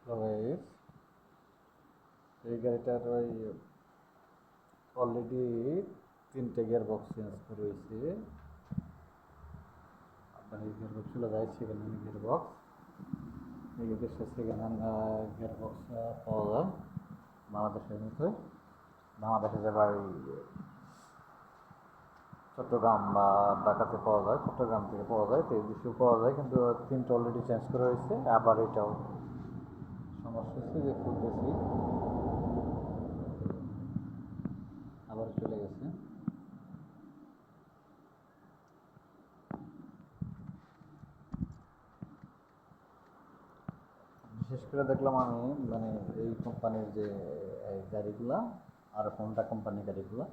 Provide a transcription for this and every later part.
Guys, এই গাড়িটার ওই অলরেডি 3টে গিয়ার বক্স চেঞ্জ করে হয়েছে। আপনার এই গিয়ার বক্স চলে যায় সেকেন্ড হ্যান্ড গিয়ার বক্স। এই দেশে সেকেন্ড হ্যান্ড গিয়ার বক্স পাওয়া যায় বাংলাদেশের মধ্যে। বাংলাদেশে যে ভাই চট্টগ্রাম বা ঢাকাতে পাওয়া যায়, চট্টগ্রাম থেকে পাওয়া যায়, তো এই দেশেও পাওয়া যায়, কিন্তু 3টে অলরেডি চেঞ্জ করা হয়েছে। আবার এটাও সমস্যা হচ্ছে যে খুলতেছি, আবার চলে গেছে। বিশেষ করে দেখলাম আমি মানে এই কোম্পানির যে গাড়িগুলা আর হোন্ডা কোম্পানির গাড়িগুলা,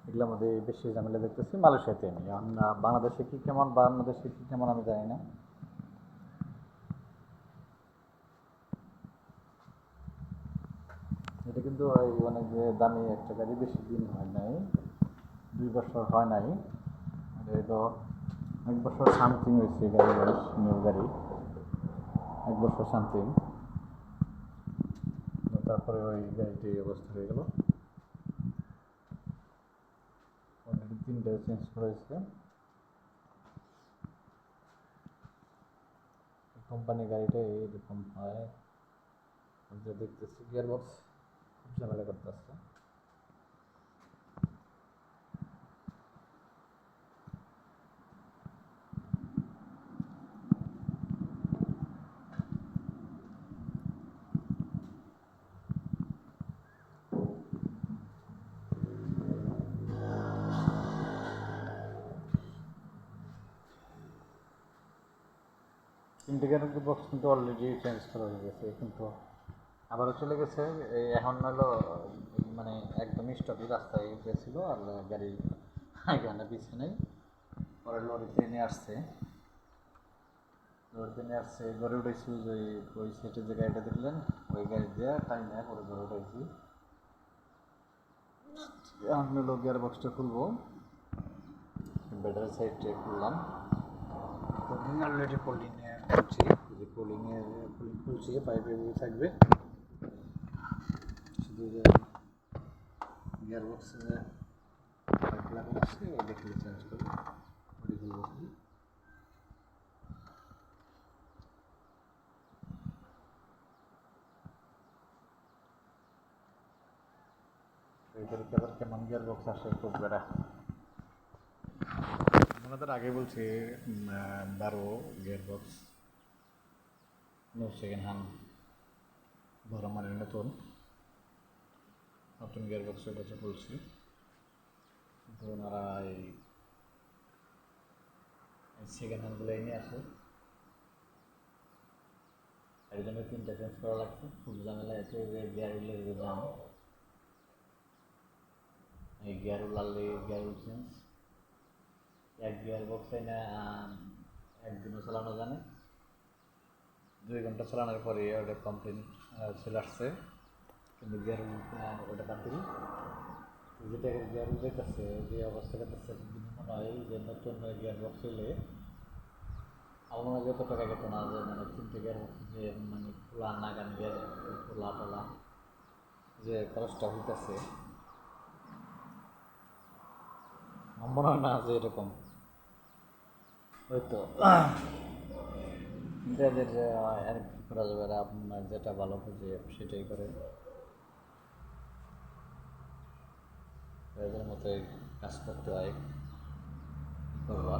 এগুলোর মধ্যে বেশি ঝামেলা দেখতেছি মালয়েশিয়াতে। আমি বাংলাদেশে কি কেমন, বাংলাদেশে কি কেমন আমি জানি না। এটা কিন্তু অনেক দামি একটা গাড়ি, বেশি দিন হয় নাই, 2 বছর হয় নাই। এটা 1 বছর সামথিং হয়েছে গাড়ি বয়স, নিউ গাড়ি 1 বছর সামথিং। তারপরে ওই গাড়িটি অবস্থা হয়ে গেল। অলরেডি 3টে চেঞ্জ করেছে। কোম্পানি গাড়িটা এরকম হয়, যে দেখতেছি গিয়ার বক্স খুব ঝামেলা করতেছে। ইন্ডিকেটর বক্স কিন্তু অলরেডি চেঞ্জ করা হয়ে গেছে, কিন্তু আবারও চলে গেছে। এই এখন হলো মানে একদম স্টপই রাস্তায় গেছিলো, আর গাড়ি এখানে পিছনে পরে লরিতে নিয়ে আসছে। লরিতে নিয়ে আসছে, ঘরে উঠেছি যে ওই সেটের যে গাড়িটা দেখলেন, ওই গাড়ি দিয়ে টাইম নেয় পরে ঘরে উঠেছি। এখন হলো গিয়ার বক্সটা খুলবো, ব্যাটারি সাইডটা খুললাম। কুলিং অলরেডি কুলিংয়ে খুলছি, যে কুলিং খুলছি, পাইপে থাকবে। শুধু যে গিয়ার বক্সে পাইপ লাগানো আছে ওটা খুলে চেঞ্জ করবো, ওটি খুলবো। এই গাড়িতে আবার কেমন গিয়ার বক্স আসে খুব বেড়া। আপনাদের আগে বলছি 12 gear box, no second hand, বড় মানের নতুন নতুন গিয়ার বক্সের কথা বলছি। কিন্তু ওনারা এই সেকেন্ড হ্যান্ডগুলো নিয়ে আসে, এর জন্য 3টে চেঞ্জ করা লাগছে। খুব ঝামেলা আছে, গিয়ারগুলোর যে দাম, এই গিয়ারুল আনলে গিয়ারুল চেঞ্জ, এক গিয়ার বক্সে না একদিনও চালানো জানে, 2 ঘন্টা চালানোর পরে ওটা কমপ্লেন চলে আসছে। কিন্তু গিয়ার ওটা বাতিল। যেটা গিয়ার দেখতেছে, যে অবস্থা দেখতেছে, মনে হয় যে নতুন গিয়ার বক্স হলে আমার মনে হয় যত টাকা গেত না, যে মানে 3টে গিয়ার বক্স যে মানে খোলা নাগান গিয়ার খোলা টোলা যে খরচটা হইতেছে, আমার মনে হয় না যে এরকম হয়তো। যাদের আর কি করা যাবে, আপনার যেটা ভালো বুঝে সেটাই করে, এদের মতোই কাজ করতে হয়। করবা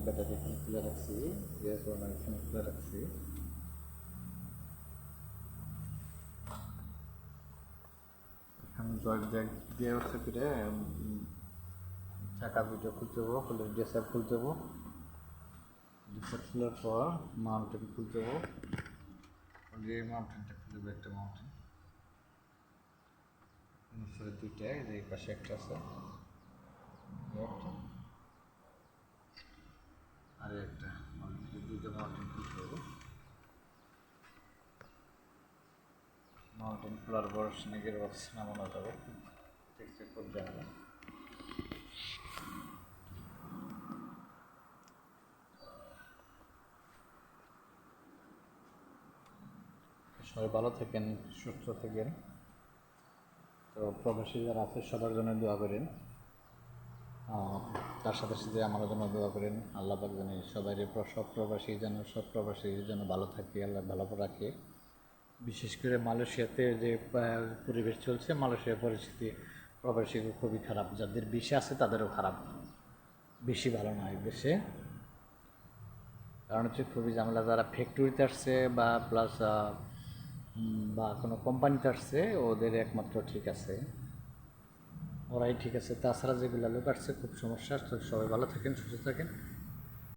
ব্যাটারি এখানে খুলে রাখছি, গ্যাস ওয়ার্নার এখানে খুলে রাখছি। এখন জয়েন্ট জ্যাক দিয়ে হচ্ছে ফিরে চাকা দুটো খুলতে হবো, খুলে ড্রেসার খুলতে হবো, ড্রেসার খোলার পর মাউন্টেন খুলতে হবো। এই মাউন্টেনটা খুলে দেবো, একটা মাউন্টেন নিচে 2টা, এই পাশে একটা আছে, একটা আর একটা, 2টা মাউন্টেন খুলতে হবে। মাউন্টেন খোলার পর স্নেকের বক্স নামানো যাবে, দেখতে খুব ঝামেলা। সবাই ভালো থাকেন, সুস্থ থাকেন। তো প্রবাসী যারা আছে সবার জন্য দোয়া করেন, তার সাথে সাথে আমার জন্য দোয়া করেন। আল্লাহ পাক জানে সবাই সব প্রবাসীর জন্য ভালো থাকে, আল্লাহ ভালো রাখে। বিশেষ করে মালয়েশিয়াতে যে পরিবেশ চলছে, মালয়েশিয়ার পরিস্থিতি প্রবাসী খুবই খারাপ। যাদের বেশি আছে তাদেরও খারাপ, বেশি ভালো নয় দেশে। কারণ হচ্ছে খুবই ঝামেলা। যারা ফ্যাক্টরিতে আসছে বা প্লাস বা কোনো কোম্পানিতে আসছে ওদের একমাত্র ঠিক আছে, ওরাই ঠিক আছে। তাছাড়া যেগুলো লোক আসছে খুব সমস্যা। তো সবাই ভালো থাকেন, সুস্থ থাকেন।